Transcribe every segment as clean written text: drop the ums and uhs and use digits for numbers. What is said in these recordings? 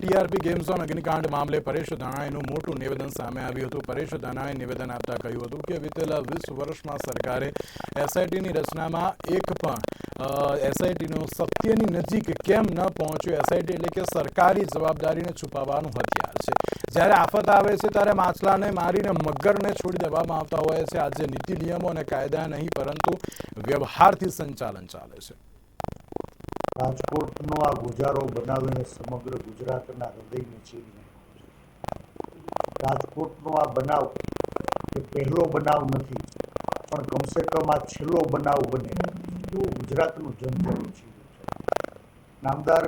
TRP game zone અગ્નિકાંડ મામલે પરેશ ધાનાણીનું મોટું નિવેદન સામે આવ્યું હતું। પરેશ ધાનાણીએ નિવેદન આપતા કહ્યું હતું કે વિતેલા 20 વર્ષમાં સરકારે એસઆઈટીની રચનામાં એક પણ એસઆઈટીનું સત્યની નજીક કેમ ન પહોંચ્યું। એસઆઈટી એટલે કે સરકારી જવાબદારીને છુપાવવાનું હથિયાર છે। જ્યારે આફત આવે છે ત્યારે માછલાને મારીને મગરને છોડી દેવામાં આવતા હોય છે। આજે નીતિ નિયમો અને કાયદા નહીં પરંતુ વ્યવહારથી સંચાલન ચાલે છે। રાજકોટનો આ ગુજારો બનાવીને સમગ્ર ગુજરાતના હૃદયને છીનવી નાખ્યું છે। રાજકોટનો આ બનાવ એ પહેલો બનાવ નથી, પણ કમસે કમ આ છેલ્લો બનાવ બને એવું ગુજરાતનું જનધન છીનવ્યું છે। નામદાર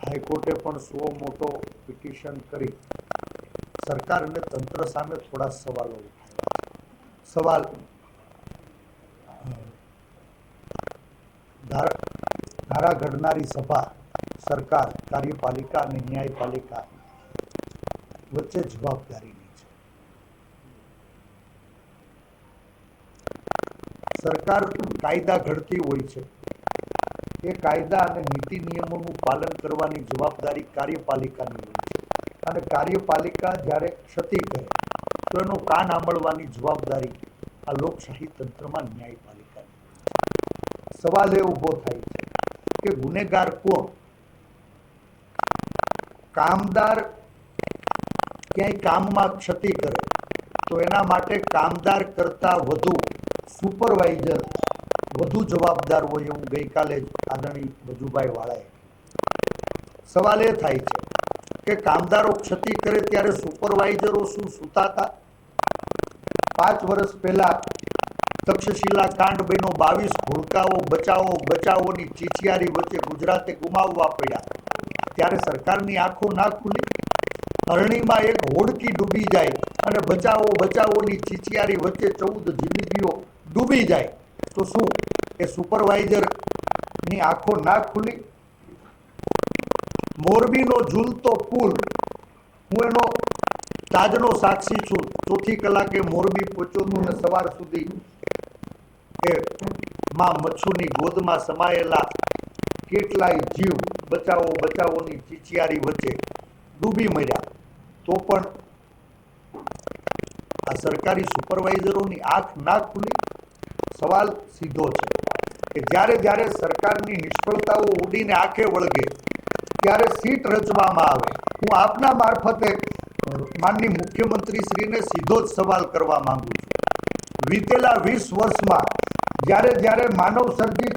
હાઈકોર્ટે પણ સો મોટો પિટિશન કરી સરકાર અને તંત્ર સામે થોડા સવાલો ઉઠાવ્યા। સવાલ ધારા ઘડનારી સભા, સરકાર, કાર્યપાલિકા અને ન્યાયપાલિકા વચ્ચે જવાબદારીની છે। સરકાર કાયદા ઘડતી હોય છે, એ કાયદા અને નીતિ નિયમોનું પાલન કરવાની જવાબદારી કાર્યપાલિકાની હોય છે, અને કાર્યપાલિકા જ્યારે ક્ષતિ કરે તો એનો કાન આંબળવાની જવાબદારી આ લોકશાહી તંત્રમાં ન્યાયપાલિકાની હોય છે। સવાલ એ ઊભો થાય છે કે ગુનેગાર કોણ? કામદાર ક્યાંય કામમાં ક્ષતિ કરે તો એના માટે કામદાર કરતા વધુ સુપરવાઇઝર વધુ જવાબદાર હોય એવું ગઈકાલે જ આદરણીય વજુભાઈ વાળાએ। સવાલ એ થાય છે કે કામદારો ક્ષતિ કરે ત્યારે સુપરવાઇઝરો શું સૂતા હતા? 5 વર્ષ પહેલા તક્ષશિલા કાંડ બન્યો, 22 ઘોડકાઓ બચાવોની ચીચિયારી વચ્ચે ગુજરાતે ગુમાવવા પડ્યા, ત્યારે સરકારની આંખો ના ખુલી? અરણીમાં એક હોડકી ડૂબી જાય અને બચાવોની ચીચિયારી વચ્ચે 14 જિંદગીઓ ડૂબી જાય તો શું એ સુપરવાઇઝરની આંખો ના ખુલી? મોરબીનો ઝૂલતો પુલ, હું એનો તાજનો સાક્ષી છું। 4 કલાકે મોરબી પહોંચ્યો હતો ને સવાર સુધી એ માં મચ્છુની ગોદમાં સમાયેલા કેટલાય જીવ બચાવોની ચીચિયારી વચ્ચે ડૂબી મર્યા, તો પણ આ સરકારી સુપરવાઇઝરોની આંખ ના ખુલી? સવાલ સીધો છે કે જ્યારે સરકારની નિષ્ફળતાઓ ઉડીને આંખે વળગે ત્યારે સીટ રચવામાં આવે। હું આપના મારફતે માનનીય મુખ્યમંત્રીશ્રીને સીધો જ સવાલ કરવા માંગુ છું। વીતેલા 20 વર્ષમાં જ્યારે માનવ સર્જિત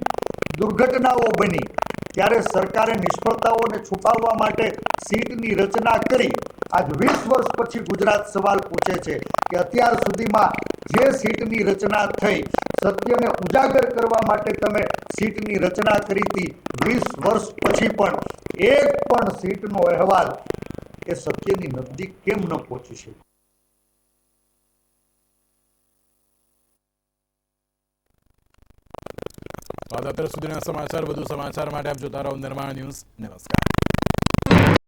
દુર્ઘટનાઓ બની ત્યારે સરકારે નિષ્ફળતાઓને છુપાવવા માટે સીટની રચના કરી। આજ 20 વર્ષ પછી ગુજરાત સવાલ પૂછે છે કે અત્યાર સુધીમાં જે સીટની રચના થઈ, સત્યને ઉજાગર કરવા માટે તમે સીટની રચના કરી હતી, 20 વર્ષ પછી પણ એક પણ સીટનો અહેવાલ એ સત્યની નજદીક કેમ ન પહોંચી શકે? અત્યાર સુધીના સમાચાર, વધુ સમાચાર માટે આપ જોતા રહો નિર્માણ ન્યૂઝ। નમસ્કાર।